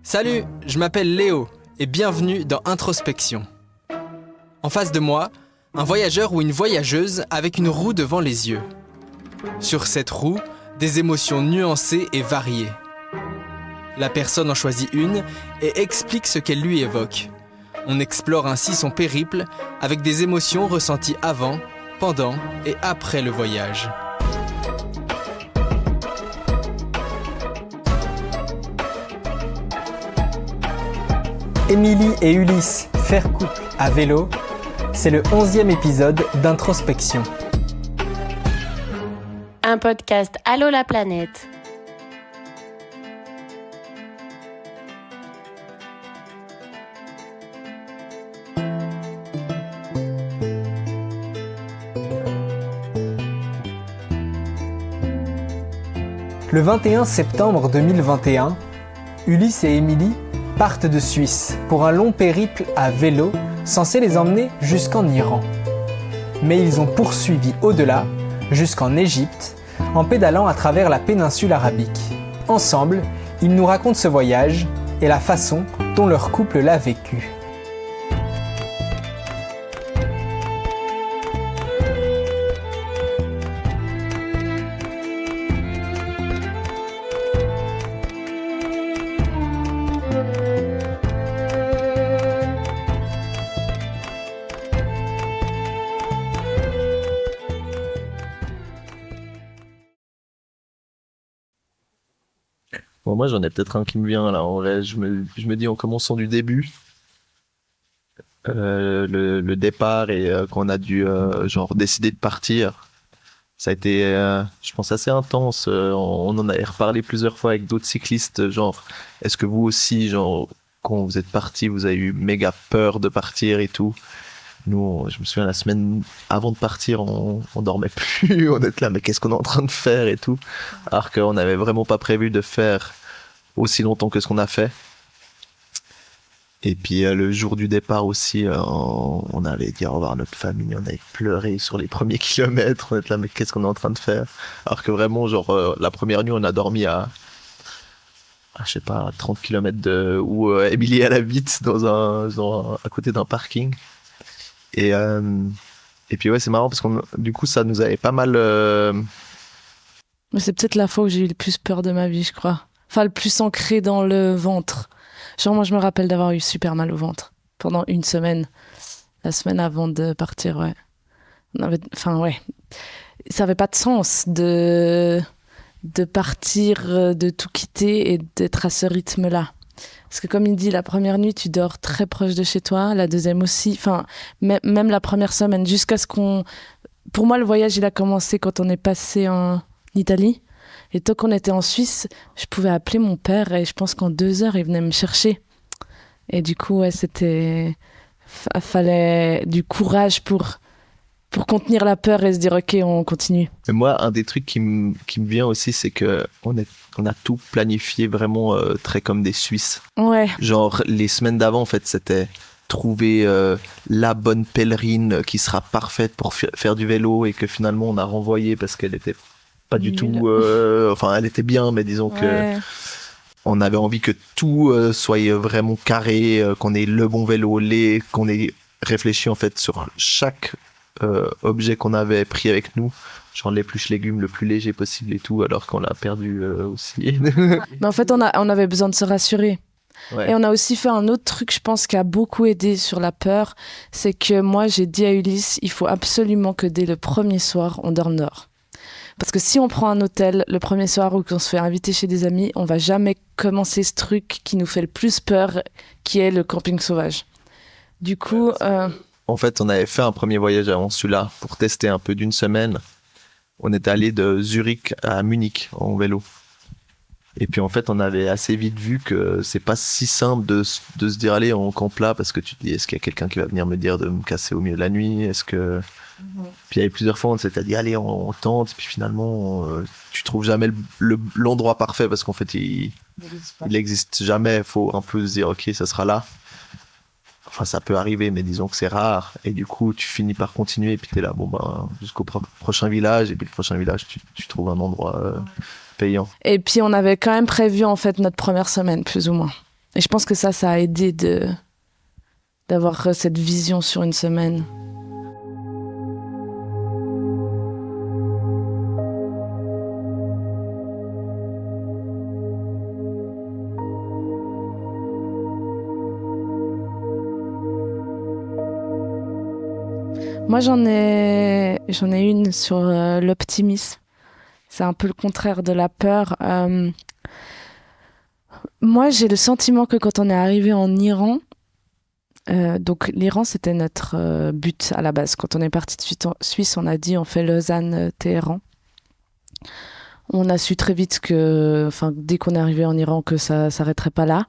Salut, je m'appelle Léo et bienvenue dans Introspection. En face de moi, un voyageur ou une voyageuse avec une roue devant les yeux. Sur cette roue, des émotions nuancées et variées. La personne en choisit une et explique ce qu'elle lui évoque. On explore ainsi son périple avec des émotions ressenties avant, pendant et après le voyage. Émilie et Ulysse, faire couple à vélo, c'est le 11e épisode d'Introspection. Un podcast Allô la planète. Le 21 septembre 2021, Ulysse et Émilie partent de Suisse pour un long périple à vélo censé les emmener jusqu'en Iran. Mais ils ont poursuivi au-delà, jusqu'en Égypte, en pédalant à travers la péninsule arabique. Ensemble, ils nous racontent ce voyage et la façon dont leur couple l'a vécu. Bon, moi, j'en ai peut-être un qui me vient là. En vrai, je me dis en commençant du début, le départ et qu'on a dû genre décider de partir. Ça a été, je pense, assez intense. On en a reparlé plusieurs fois avec d'autres cyclistes. Genre, est-ce que vous aussi, genre, quand vous êtes partis, vous avez eu méga peur de partir et tout? Nous, je me souviens, la semaine avant de partir, on dormait plus. On était là, mais qu'est-ce qu'on est en train de faire et tout? Alors qu'on n'avait vraiment pas prévu de faire aussi longtemps que ce qu'on a fait. Et puis le jour du départ aussi, on avait dit au revoir à notre famille, on avait pleuré sur les premiers kilomètres. On était là, mais qu'est-ce qu'on est en train de faire? Alors que vraiment, genre, la première nuit, on a dormi à je sais pas, à 30 km de où Émilie elle habite, à côté d'un parking. Et puis ouais, c'est marrant parce que du coup, ça nous avait pas mal... Mais c'est peut-être la fois où j'ai eu le plus peur de ma vie, je crois. Enfin, le plus ancré dans le ventre. Genre, moi, je me rappelle d'avoir eu super mal au ventre pendant une semaine. La semaine avant de partir, ouais. Ouais. Ça avait pas de sens de partir, de tout quitter et d'être à ce rythme-là. Parce que comme il dit, la première nuit, tu dors très proche de chez toi. La deuxième aussi. Enfin, même la première semaine, jusqu'à ce qu'on... Pour moi, le voyage, il a commencé quand on est passé en Italie. Et tant qu'on était en Suisse, je pouvais appeler mon père et je pense qu'en 2 heures, il venait me chercher. Et du coup, ouais, c'était... Fallait du courage pour contenir la peur et se dire, OK, on continue. Mais moi, un des trucs qui me vient aussi, c'est que on a tout planifié vraiment très comme des Suisses. Ouais. Genre, les semaines d'avant, en fait, c'était trouver la bonne pèlerine qui sera parfaite pour faire du vélo et que finalement, on a renvoyé parce qu'elle était pas du tout... Enfin, elle était bien, mais disons que on avait envie que tout soit vraiment carré, qu'on ait le bon vélo, qu'on ait réfléchi en fait sur chaque objet qu'on avait pris avec nous, genre l'épluche légumes le plus léger possible et tout, alors qu'on l'a perdu aussi. Mais en fait, on avait besoin de se rassurer. Ouais. Et on a aussi fait un autre truc, je pense, qui a beaucoup aidé sur la peur, c'est que moi, j'ai dit à Ulysse, il faut absolument que dès le premier soir, on dorme dehors. Parce que si on prend un hôtel le premier soir ou qu'on se fait inviter chez des amis, on va jamais commencer ce truc qui nous fait le plus peur, qui est le camping sauvage. Du coup... En fait, on avait fait un premier voyage avant celui-là pour tester un peu d'une semaine. On est allé de Zurich à Munich en vélo. Et puis en fait, on avait assez vite vu que c'est pas si simple de se dire allez, on campe là, parce que tu te dis est-ce qu'il y a quelqu'un qui va venir me dire de me casser au milieu de la nuit? Est-ce que... Puis il y avait plusieurs fois, on s'était dit allez, on tente, et puis finalement, tu trouves jamais l'endroit parfait parce qu'en fait, il existe jamais. Il faut un peu se dire ok, ça sera là. enfin ça peut arriver, mais disons que c'est rare, et du coup tu finis par continuer, et puis t'es là, bon bah jusqu'au prochain village, et puis le prochain village tu trouves un endroit payant. Et puis on avait quand même prévu en fait notre première semaine, plus ou moins. Et je pense que ça a aidé d'avoir cette vision sur une semaine. Moi, j'en ai une sur l'optimisme. C'est un peu le contraire de la peur. Moi, j'ai le sentiment que quand on est arrivé en Iran, donc l'Iran, c'était notre but à la base. Quand on est parti de Suisse, on a dit on fait Lausanne-Téhéran. On a su très vite dès qu'on est arrivé en Iran, que ça s'arrêterait pas là.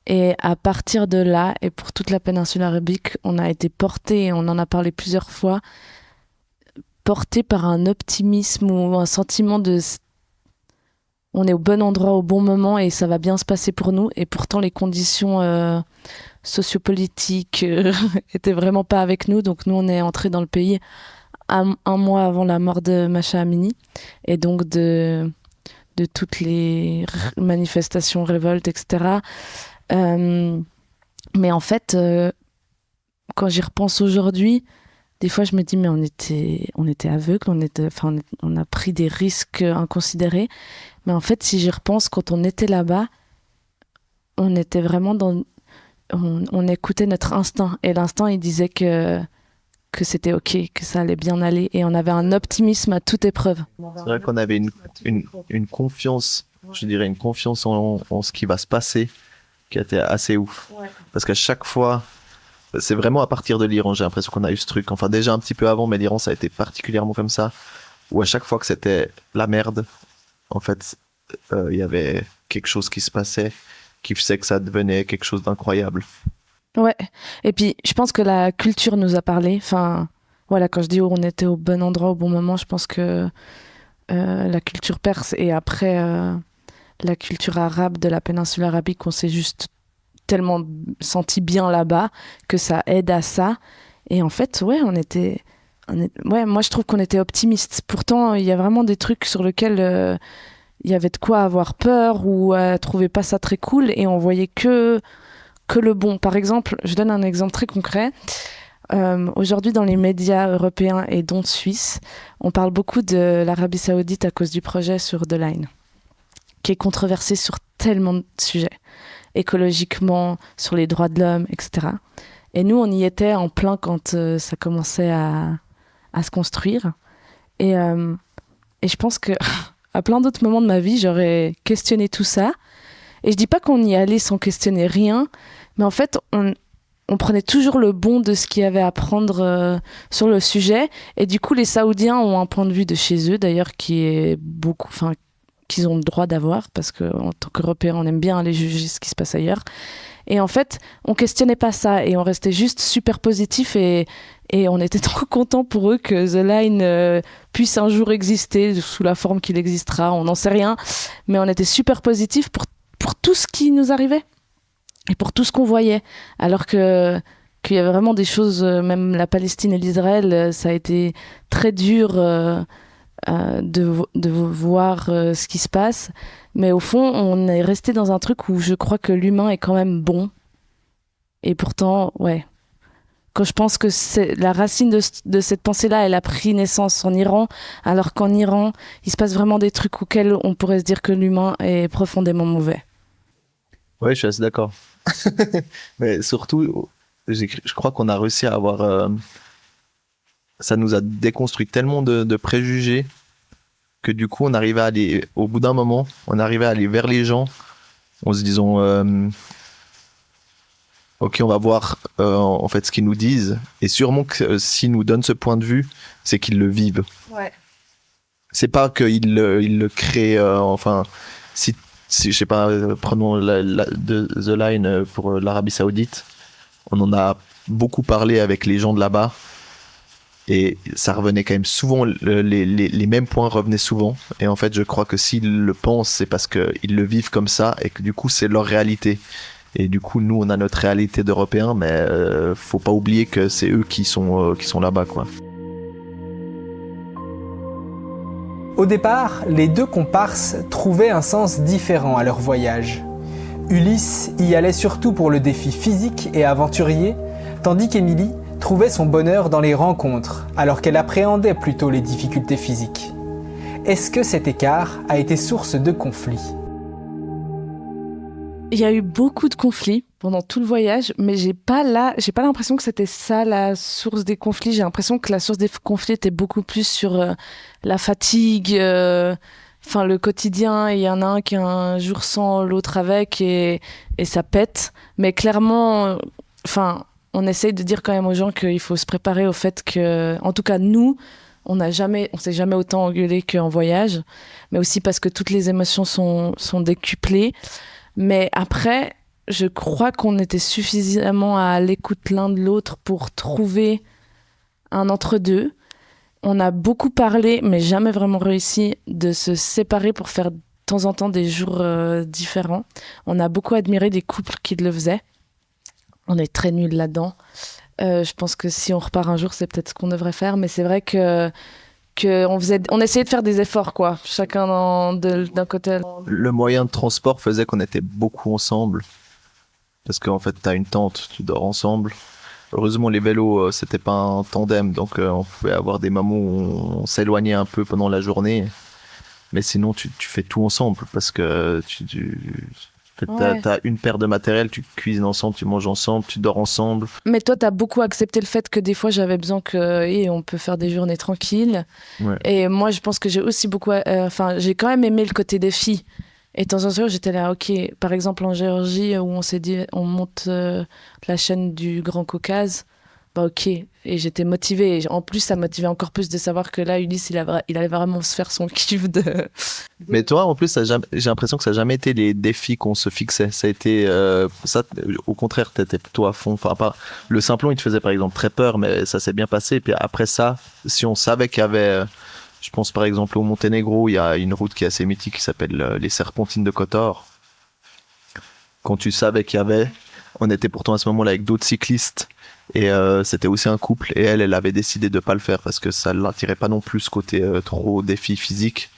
Et à partir de là, et pour toute la péninsule arabique, on a été porté, et on en a parlé plusieurs fois, porté par un optimisme ou un sentiment de on est au bon endroit au bon moment et ça va bien se passer pour nous. Et pourtant, les conditions sociopolitiques étaient vraiment pas avec nous. Donc nous, on est entrés dans le pays un mois avant la mort de Masha Amini, et donc de toutes les manifestations, révoltes, etc. Mais en fait, quand j'y repense aujourd'hui, des fois je me dis mais on était aveugles, on a pris des risques inconsidérés. Mais en fait, si j'y repense, quand on était là-bas, on était vraiment on écoutait notre instinct, et l'instinct il disait que c'était ok, que ça allait bien aller, et on avait un optimisme à toute épreuve. C'est vrai qu'on avait une confiance, je dirais une confiance en ce qui va se passer, qui était assez ouf. Ouais. Parce qu'à chaque fois, c'est vraiment à partir de l'Iran, j'ai l'impression qu'on a eu ce truc. Enfin, déjà un petit peu avant, mais l'Iran, ça a été particulièrement comme ça, où à chaque fois que c'était la merde, en fait, il y avait quelque chose qui se passait, qui faisait que ça devenait quelque chose d'incroyable. Ouais. Et puis, je pense que la culture nous a parlé. Enfin, voilà, quand je dis on était au bon endroit au bon moment, je pense que la culture perse, et après la culture arabe de la péninsule arabique, on s'est juste tellement senti bien là-bas que ça aide à ça. Et en fait, ouais, moi je trouve qu'on était optimistes. Pourtant, il y a vraiment des trucs sur lesquels il y avait de quoi avoir peur, ou trouver pas ça très cool, et on voyait que le bon. Par exemple, je donne un exemple très concret. Aujourd'hui, dans les médias européens et dont suisses, on parle beaucoup de l'Arabie Saoudite à cause du projet sur The Line, qui est controversé sur tellement de sujets, écologiquement, sur les droits de l'homme, etc. Et nous, on y était en plein quand ça commençait à se construire. Et je pense que à plein d'autres moments de ma vie, j'aurais questionné tout ça. Et je dis pas qu'on y allait sans questionner rien, mais en fait, on prenait toujours le bon de ce qu'il y avait à prendre sur le sujet. Et du coup, les Saoudiens ont un point de vue de chez eux, d'ailleurs, qui est qu'ils ont le droit d'avoir, parce qu'en tant qu'Européens, on aime bien aller juger ce qui se passe ailleurs. Et en fait, on questionnait pas ça, et on restait juste super positif, et on était trop contents pour eux que The Line puisse un jour exister sous la forme qu'il existera, on n'en sait rien, mais on était super positifs pour tout ce qui nous arrivait et pour tout ce qu'on voyait, alors qu'il y avait vraiment des choses, même la Palestine et l'Israël, ça a été très dur de voir ce qui se passe, mais au fond on est resté dans un truc où je crois que l'humain est quand même bon. Et pourtant, ouais, quand je pense que la racine de cette pensée-là, elle a pris naissance en Iran, alors qu'en Iran il se passe vraiment des trucs auxquels on pourrait se dire que l'humain est profondément mauvais. Ouais, je suis assez d'accord. Mais surtout, je crois qu'on a réussi à avoir ça nous a déconstruit tellement de préjugés que du coup on arrivait à aller, au bout d'un moment, on arrivait à aller vers les gens en se disant ok, on va voir en fait ce qu'ils nous disent, et sûrement que s'ils nous donnent ce point de vue, c'est qu'ils le vivent. Ouais. C'est pas qu'ils le créent, enfin, si je sais pas, prenons The Line pour l'Arabie Saoudite, on en a beaucoup parlé avec les gens de là-bas, et ça revenait quand même souvent, les mêmes points revenaient souvent, et en fait je crois que s'ils le pensent, c'est parce qu'ils le vivent comme ça, et que du coup c'est leur réalité. Et du coup, nous, on a notre réalité d'Européens, mais faut pas oublier que c'est eux qui sont là-bas, quoi. Au départ, les deux comparses trouvaient un sens différent à leur voyage. Ulysse y allait surtout pour le défi physique et aventurier, tandis qu'Émilie trouvait son bonheur dans les rencontres, alors qu'elle appréhendait plutôt les difficultés physiques. Est-ce que cet écart a été source de conflits ? Il y a eu beaucoup de conflits pendant tout le voyage, mais j'ai pas l'impression que c'était ça la source des conflits. J'ai l'impression que la source des conflits était beaucoup plus sur la fatigue, le quotidien. Il y en a un qui a un jour sans, l'autre avec, et ça pète. Mais clairement, on essaye de dire quand même aux gens qu'il faut se préparer au fait que, en tout cas nous, on s'est jamais autant engueulé qu'en voyage, mais aussi parce que toutes les émotions sont décuplées. Mais après, je crois qu'on était suffisamment à l'écoute l'un de l'autre pour trouver un entre-deux. On a beaucoup parlé, mais jamais vraiment réussi de se séparer pour faire de temps en temps des jours différents. On a beaucoup admiré des couples qui le faisaient. On est très nuls là-dedans. Je pense que si on repart un jour, c'est peut-être ce qu'on devrait faire. Mais c'est vrai qu'on essayait de faire des efforts, quoi. Chacun d'un côté. Le moyen de transport faisait qu'on était beaucoup ensemble. Parce qu'en fait, t'as une tente, tu dors ensemble. Heureusement, les vélos, c'était pas un tandem, donc on pouvait avoir des moments où on s'éloignait un peu pendant la journée. Mais sinon, tu fais tout ensemble, parce que t'as une paire de matériel, tu cuisines ensemble, tu manges ensemble, tu dors ensemble. Mais toi, t'as beaucoup accepté le fait que des fois, j'avais besoin on peut faire des journées tranquilles. Ouais. Et moi, je pense que j'ai aussi beaucoup... j'ai quand même aimé le côté défi. Et de temps en temps, j'étais là, ok, par exemple en Géorgie, où on s'est dit, on monte la chaîne du Grand Caucase, bah ok. Et j'étais motivée. Et en plus, ça me motivait encore plus de savoir que là, Ulysse, il allait vraiment se faire son kiff de... Mais toi, en plus, j'ai l'impression que ça n'a jamais été les défis qu'on se fixait. Ça a été... au contraire, t'étais plutôt à fond. Le Simplon, il te faisait par exemple très peur, mais ça s'est bien passé. Et puis après ça, si on savait qu'il y avait... Je pense par exemple au Monténégro, il y a une route qui est assez mythique qui s'appelle les Serpentines de Kotor. Quand tu savais qu'il y avait, on était pourtant à ce moment-là avec d'autres cyclistes et c'était aussi un couple et elle avait décidé de pas le faire parce que ça l'attirait pas non plus ce côté trop défi physique.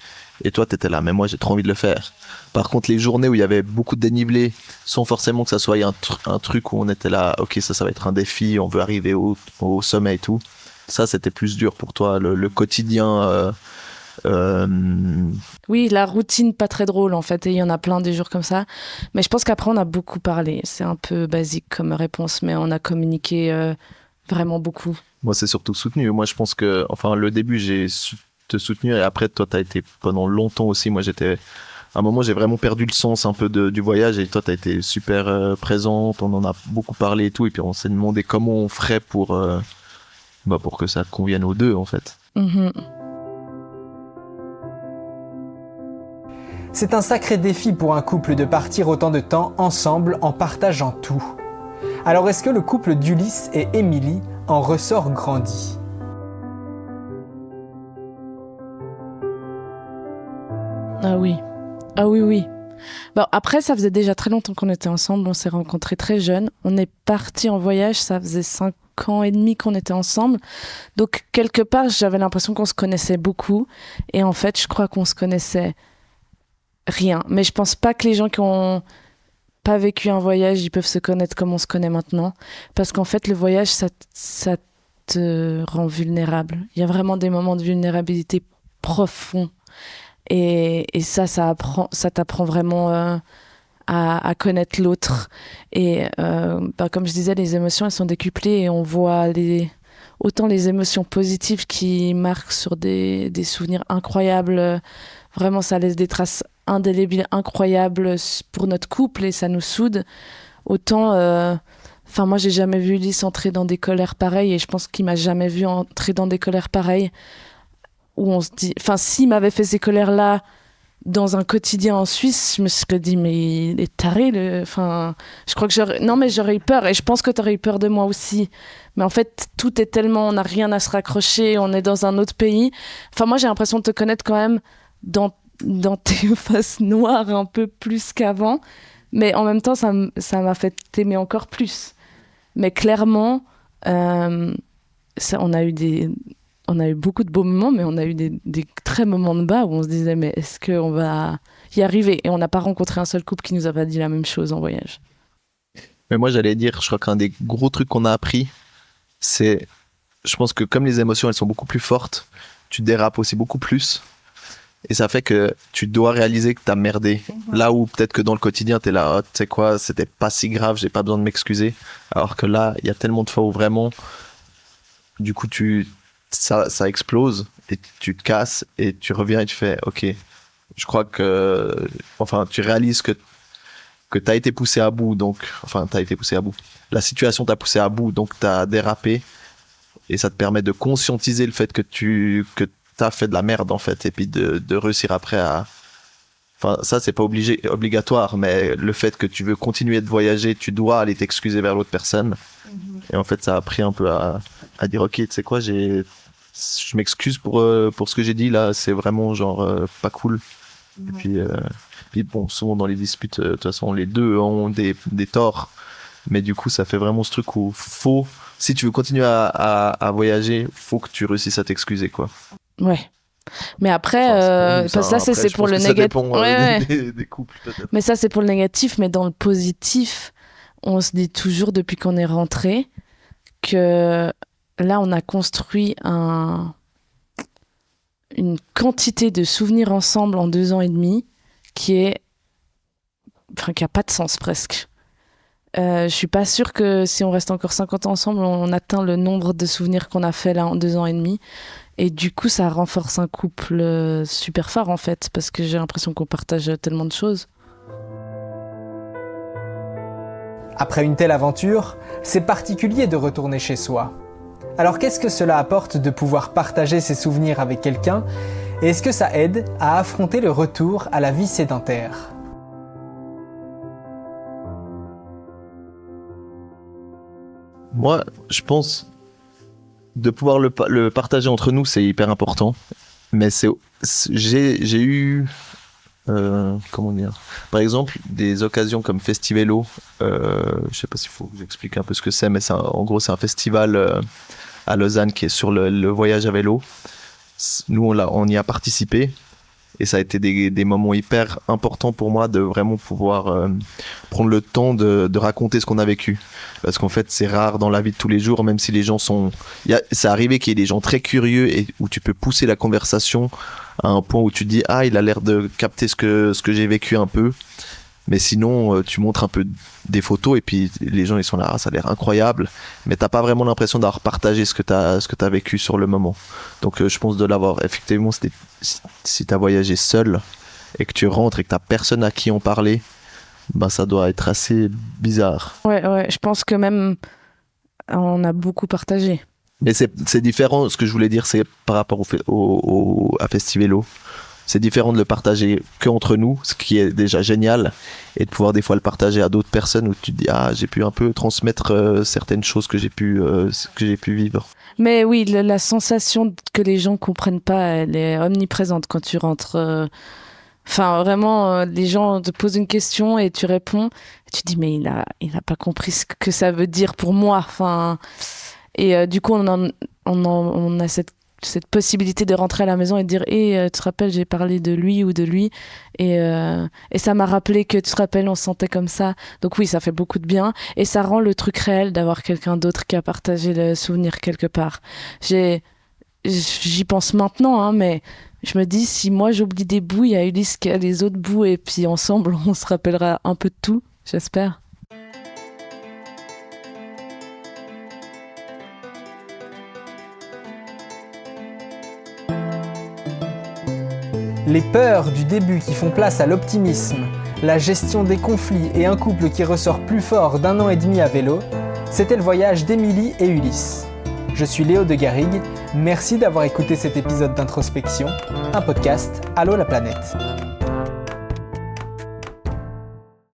Et toi, t'étais là, mais moi j'ai trop envie de le faire. Par contre, les journées où il y avait beaucoup de dénivelé, sans forcément que ça soit un truc où on était là, ok, ça va être un défi, on veut arriver au sommet et tout. Ça, c'était plus dur pour toi, le quotidien. Oui, la routine pas très drôle en fait, et il y en a plein des jours comme ça. Mais je pense qu'après, on a beaucoup parlé. C'est un peu basique comme réponse, mais on a communiqué vraiment beaucoup. Moi, c'est surtout soutenu. Moi, je pense que, le début, j'ai te soutenu et après, toi, t'as été pendant longtemps aussi. Moi, à un moment, j'ai vraiment perdu le sens un peu du voyage et toi, t'as été super présente. On en a beaucoup parlé et tout. Et puis, on s'est demandé comment on ferait pour que ça convienne aux deux, en fait. Mm-hmm. C'est un sacré défi pour un couple de partir autant de temps ensemble en partageant tout. Alors est-ce que le couple d'Ulysse et Émilie en ressort grandi ? Ah oui. Ah oui. Bon, après, ça faisait déjà très longtemps qu'on était ensemble. On s'est rencontrés très jeunes. On est partis en voyage, ça faisait 5 ans et demi qu'on était ensemble. Donc, quelque part, j'avais l'impression qu'on se connaissait beaucoup. Et en fait, je crois qu'on se connaissait rien. Mais je pense pas que les gens qui ont pas vécu un voyage, ils peuvent se connaître comme on se connaît maintenant. Parce qu'en fait, le voyage, ça te rend vulnérable. Il y a vraiment des moments de vulnérabilité profonds. Et ça t'apprend vraiment à connaître l'autre. Et comme je disais, les émotions, elles sont décuplées et on voit autant les émotions positives qui marquent sur des souvenirs incroyables. Vraiment, ça laisse des traces indélébiles incroyables pour notre couple et ça nous soude. Autant, moi, j'ai jamais vu Ulysse entrer dans des colères pareilles et je pense qu'il m'a jamais vu entrer dans des colères pareilles. Où on se dit, s'il m'avait fait ces colères-là dans un quotidien en Suisse, je me serais dit, mais il est taré, je crois que j'aurais eu peur, et je pense que t'aurais eu peur de moi aussi. Mais en fait, tout est tellement, on n'a rien à se raccrocher, on est dans un autre pays. Moi, j'ai l'impression de te connaître quand même dans tes faces noires un peu plus qu'avant. Mais en même temps, ça m'a fait t'aimer encore plus. Mais clairement, on a eu beaucoup de beaux moments, mais on a eu des très moments de bas où on se disait, mais est-ce qu'on va y arriver ? Et on n'a pas rencontré un seul couple qui nous a pas dit la même chose en voyage. Mais moi, j'allais dire, je crois qu'un des gros trucs qu'on a appris, c'est, je pense que comme les émotions, elles sont beaucoup plus fortes, tu dérapes aussi beaucoup plus. Et ça fait que tu dois réaliser que t'as merdé. Là où peut-être que dans le quotidien, t'es là, oh, tu sais quoi, c'était pas si grave, j'ai pas besoin de m'excuser. Alors que là, il y a tellement de fois où vraiment, du coup, ça explose et tu te casses et tu reviens et tu fais, ok, je crois que, enfin, tu réalises que t'as été poussé à bout, donc, enfin, t'as été poussé à bout. La situation t'a poussé à bout, donc t'as dérapé et ça te permet de conscientiser le fait que t'as fait de la merde en fait et puis de réussir après à, enfin ça c'est pas obligatoire, mais le fait que tu veux continuer de voyager, tu dois aller t'excuser vers l'autre personne. Et en fait ça a appris un peu à dire ok, tu sais quoi, je m'excuse pour ce que j'ai dit là, c'est vraiment genre pas cool. Et puis bon, souvent dans les disputes de toute façon les deux ont des torts, mais du coup ça fait vraiment ce truc où si tu veux continuer à voyager, faut que tu réussisses à t'excuser quoi. Ouais. Mais après, parce que ça, c'est pour le négatif. Des couples, peut-être. Mais ça, c'est pour le négatif. Mais dans le positif, on se dit toujours, depuis qu'on est rentré, que là, on a construit une quantité de souvenirs ensemble en 2 ans et demi qui a pas de sens presque. Je suis pas sûre que si on reste encore 50 ans ensemble, on atteint le nombre de souvenirs qu'on a fait là en 2 ans et demi. Et du coup, ça renforce un couple super fort, en fait, parce que j'ai l'impression qu'on partage tellement de choses. Après une telle aventure, c'est particulier de retourner chez soi. Alors qu'est-ce que cela apporte de pouvoir partager ses souvenirs avec quelqu'un ? Et est-ce que ça aide à affronter le retour à la vie sédentaire ? Moi, je pense de pouvoir le partager entre nous, c'est hyper important. Mais j'ai eu, comment dire, par exemple, des occasions comme Festivélo. Je sais pas s'il faut que j'explique un peu ce que c'est, mais en gros, c'est un festival à Lausanne qui est sur le voyage à vélo. Nous, on y a participé. Et ça a été des moments hyper importants pour moi de vraiment pouvoir prendre le temps de raconter ce qu'on a vécu. Parce qu'en fait, c'est rare dans la vie de tous les jours, même si les gens c'est arrivé qu'il y ait des gens très curieux et où tu peux pousser la conversation à un point où tu te dis « Ah, il a l'air de capter ce que j'ai vécu un peu ». Mais sinon, tu montres un peu des photos et puis les gens ils sont là, ah, ça a l'air incroyable, mais t'as pas vraiment l'impression d'avoir partagé ce que t'as vécu sur le moment. Donc je pense de l'avoir effectivement, si t'as voyagé seul et que tu rentres et que t'as personne à qui en parler, bah ça doit être assez bizarre. Ouais, je pense que même on a beaucoup partagé. Mais c'est différent. Ce que je voulais dire, c'est par rapport à Festivélo. C'est différent de le partager qu'entre nous, ce qui est déjà génial, et de pouvoir des fois le partager à d'autres personnes où tu te dis ah j'ai pu un peu transmettre certaines choses que j'ai pu vivre. Mais oui, la sensation que les gens comprennent pas, elle est omniprésente quand tu rentres. Enfin vraiment, les gens te posent une question et tu réponds. Et tu te dis mais il a pas compris ce que ça veut dire pour moi. Enfin et du coup on a cette possibilité de rentrer à la maison et de dire tu te rappelles j'ai parlé de lui ou de lui et ça m'a rappelé que tu te rappelles on se sentait comme ça, donc oui ça fait beaucoup de bien et ça rend le truc réel d'avoir quelqu'un d'autre qui a partagé le souvenir quelque part. J'y pense maintenant hein, mais je me dis si moi j'oublie des bouts, il y a Ulysse qui a les autres bouts et puis ensemble on se rappellera un peu de tout, j'espère. Les peurs du début qui font place à l'optimisme, la gestion des conflits et un couple qui ressort plus fort d'1 an et demi à vélo, c'était le voyage d'Émilie et Ulysse. Je suis Léo de Garrigue, merci d'avoir écouté cet épisode d'Introspection, un podcast Allô la planète.